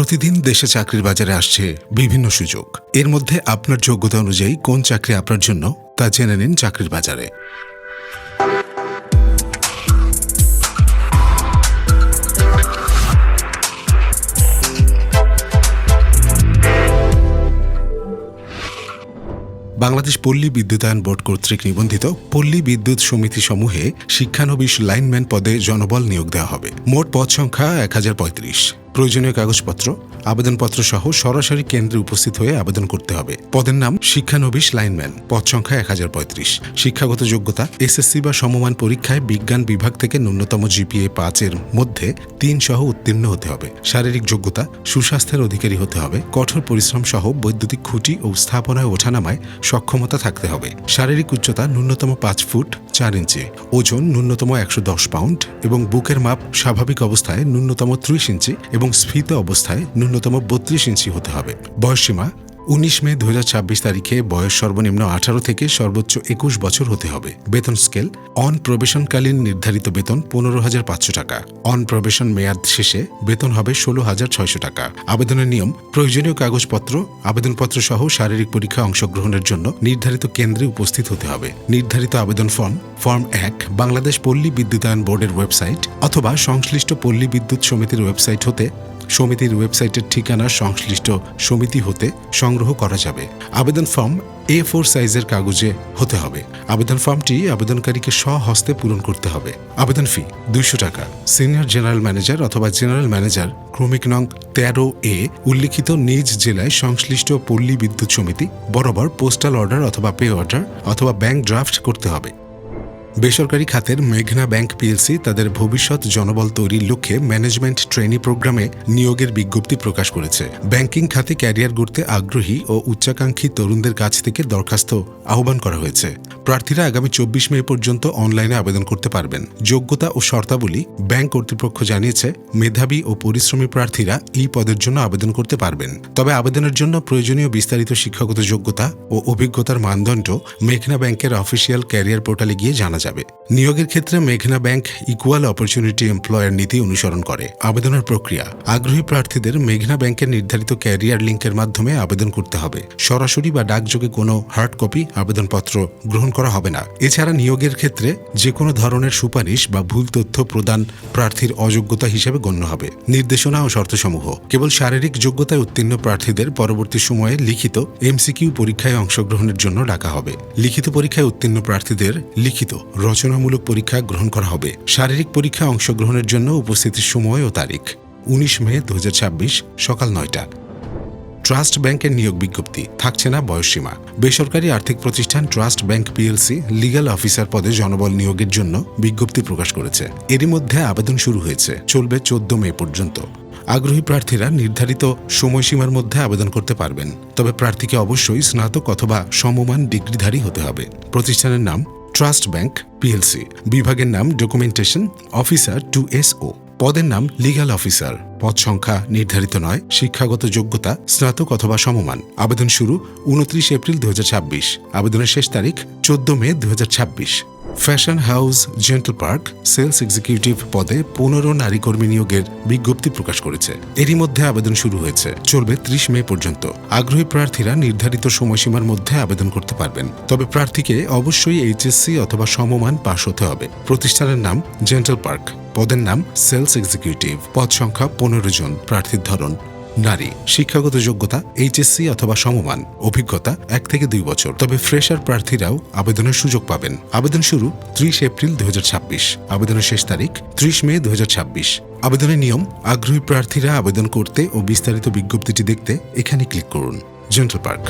প্রতিদিন দেশে চাকরির বাজারে আসছে বিভিন্ন সুযোগ। এর মধ্যে আপনার যোগ্যতা অনুযায়ী কোন চাকরি আপনার জন্য তা জেনে নিন চাকরির বাজারে। বাংলাদেশ পল্লী বিদ্যুতায়ন বোর্ড কর্তৃক নিবন্ধিত পল্লী বিদ্যুৎ সমিতি সমূহে শিক্ষানবিশ লাইনম্যান পদে জনবল নিয়োগ দেওয়া হবে। মোট পদ সংখ্যা 1035। প্রয়োজনীয় কাগজপত্র, আবেদনপত্র সহ সরাসরি কেন্দ্রে উপস্থিত হয়ে আবেদন করতে হবে। পদের নাম শিক্ষানবিশ লাইনম্যান। পদ সংখ্যা 1035। শিক্ষাগত যোগ্যতা এসএসসি বা সমমান পরীক্ষায় বিজ্ঞান বিভাগ থেকে ন্যূনতম জিপিএ 5 এর মধ্যে 3 সহ উত্তীর্ণ হতে হবে। শারীরিক যোগ্যতা সুস্বাস্থ্যের অধিকারী হতে হবে। কঠোর পরিশ্রম সহ বৈদ্যুতিক খুঁটি ও স্থাপনায় ওঠানামায় সক্ষমতা থাকতে হবে। শারীরিক উচ্চতা ন্যূনতম 5 ফুট 4 ইঞ্চি, ওজন ন্যূনতম 110 পাউন্ড এবং বুকের মাপ স্বাভাবিক অবস্থায় ন্যূনতম 30 ইঞ্চি এবং স্ফীত অবস্থায় ন্যূনতম 32 ইঞ্চি হতে হবে। বয়সসীমা 19 মে 2026 তারিখে বয়স সর্বনিম্ন 18 থেকে সর্বোচ্চ 21 বছর হতে হবে। বেতন স্কেল অন প্রবেশনকালীন নির্ধারিত বেতন 15,500 টাকা। অন প্রবেশন মেয়াদ শেষে বেতন হবে 16,600 টাকা। আবেদনের নিয়ম প্রয়োজনীয় কাগজপত্র, আবেদনপত্র সহ শারীরিক পরীক্ষায় অংশগ্রহণের জন্য নির্ধারিত কেন্দ্রে উপস্থিত হতে হবে। নির্ধারিত আবেদন ফর্ম 1 বাংলাদেশ পল্লী বিদ্যুতায়ন বোর্ডের ওয়েবসাইট অথবা সংশ্লিষ্ট পল্লী বিদ্যুৎ সমিতির ওয়েবসাইট হতে সমিতির ওয়েবসাইটের ঠিকানা সংশ্লিষ্ট সমিতি হতে সংগ্রহ করা যাবে। আবেদন ফর্ম A4 সাইজের কাগজে হতে হবে। আবেদন ফর্মটি আবেদনকারীকে স্বহস্তে পূরণ করতে হবে। আবেদন ফি 200 টাকা। সিনিয়র জেনারেল ম্যানেজার অথবা জেনারেল ম্যানেজার ক্রমিক নং 13A উল্লিখিত নিজ জেলায় সংশ্লিষ্ট পল্লী বিদ্যুৎ সমিতি বরাবর পোস্টাল অর্ডার অথবা পে অর্ডার অথবা ব্যাংক ড্রাফট করতে হবে। বেসরকারি খাতের মেঘনা ব্যাংক পিএলসি তাদের ভবিষ্যৎ জনবল তৈরির লক্ষ্যে ম্যানেজমেন্ট ট্রেনি প্রোগ্রামে নিয়োগের বিজ্ঞপ্তি প্রকাশ করেছে। ব্যাংকিং খাতে ক্যারিয়ার গড়তে আগ্রহী ও উচ্চাকাঙ্ক্ষী তরুণদের কাছ থেকে দরখাস্ত আহ্বান করা হয়েছে। প্রার্থীরা আগামী 24 মে পর্যন্ত অনলাইনে আবেদন করতে পারবেন। যোগ্যতা ও শর্তাবলী ব্যাংক কর্তৃপক্ষ জানিয়েছে, মেধাবী ও পরিশ্রমী প্রার্থীরা এই পদের জন্য আবেদন করতে পারবেন। তবে আবেদনের জন্য প্রয়োজনীয় বিস্তারিত শিক্ষাগত যোগ্যতা ও অভিজ্ঞতার মানদণ্ড মেঘনা ব্যাংকের অফিসিয়াল ক্যারিয়ার পোর্টালে গিয়ে জানা যাবে। নিয়োগের ক্ষেত্রে মেঘনা ব্যাংক ইকুয়াল অপরচুনিটি এমপ্লয়ার নীতি অনুসরণ করে। আবেদনের প্রক্রিয়া আগ্রহী প্রার্থীদের মেঘনা ব্যাংকের নির্ধারিত ক্যারিয়ার লিঙ্কের মাধ্যমে আবেদন করতে হবে। সরাসরি বা ডাকযোগে কোনো হার্ড কপি আবেদনপত্র গ্রহণ করা হবে না। এছাড়া নিয়োগের ক্ষেত্রে যে কোনো ধরনের সুপারিশ বা ভুল তথ্য প্রদান প্রার্থীর অযোগ্যতা হিসেবে গণ্য হবে। নির্দেশনা ও শর্তসমূহ কেবল শারীরিক যোগ্যতায় উত্তীর্ণ প্রার্থীদের পরবর্তী সময়ে লিখিত এমসিকিউ পরীক্ষায় অংশগ্রহণের জন্য ডাকা হবে। লিখিত পরীক্ষায় উত্তীর্ণ প্রার্থীদের লিখিত রচনামূলক পরীক্ষা গ্রহণ করা হবে। শারীরিক পরীক্ষায় অংশগ্রহণের জন্য উপস্থিতির সময় ও তারিখ 19 মে 2026 সকাল 9টা। ট্রাস্ট ব্যাংকের নিয়োগ বিজ্ঞপ্তি, থাকছে না বয়সসীমা। বেসরকারি আর্থিক প্রতিষ্ঠান trust bank PLC legal officer পদে জনবল নিয়োগের জন্য বিজ্ঞপ্তি প্রকাশ করেছে। এরই মধ্যে আবেদন শুরু হয়েছে, চলবে 14 মে পর্যন্ত। আগ্রহী প্রার্থীরা নির্ধারিত সময়সীমার মধ্যে আবেদন করতে পারবেন। তবে প্রার্থীকে অবশ্যই স্নাতক অথবা সমমান ডিগ্রিধারী হতে হবে। প্রতিষ্ঠানের নাম ট্রাস্ট ব্যাংক পিএলসি। বিভাগের নাম ডকুমেন্টেশন অফিসার 2SO। পদের নাম লিগ্যাল অফিসার। পদ সংখ্যা নির্ধারিত নয়। শিক্ষাগত যোগ্যতা স্নাতক অথবা সমমান। আবেদন শুরু 29 এপ্রিল 2026। আবেদনের শেষ তারিখ 14 May 2026। Fashion house gentle park sales executive পদে 15 নারী কর্মী নিয়োগের বিজ্ঞপ্তি প্রকাশ করেছে। এরই মধ্যে আবেদন শুরু হয়েছে, চলবে 30 মে পর্যন্ত। আগ্রহী প্রার্থীরা নির্ধারিত সময়সীমার মধ্যে আবেদন করতে পারবেন। তবে প্রার্থীকে অবশ্যই এইচএসসি অথবা সমমান পাশ হতে হবে। প্রতিষ্ঠানের নাম জেন্টল পার্ক। পদের নাম সেলস এক্সিকিউটিভ। পদ সংখ্যা 15 জন। প্রার্থীর ধরন নারী। শিক্ষাগত যোগ্যতা এইচএসসি অথবা সমমান। অভিজ্ঞতা 1 থেকে 2 বছর। তবে ফ্রেশার প্রার্থীরাও আবেদনের সুযোগ পাবেন। আবেদন শুরু 30 এপ্রিল 2026। আবেদনের শেষ তারিখ 30 মে 2026। আবেদনের নিয়ম আগ্রহী প্রার্থীরা আবেদন করতে ও বিস্তারিত বিজ্ঞপ্তিটি দেখতে এখানে ক্লিক করুন। Gentle park.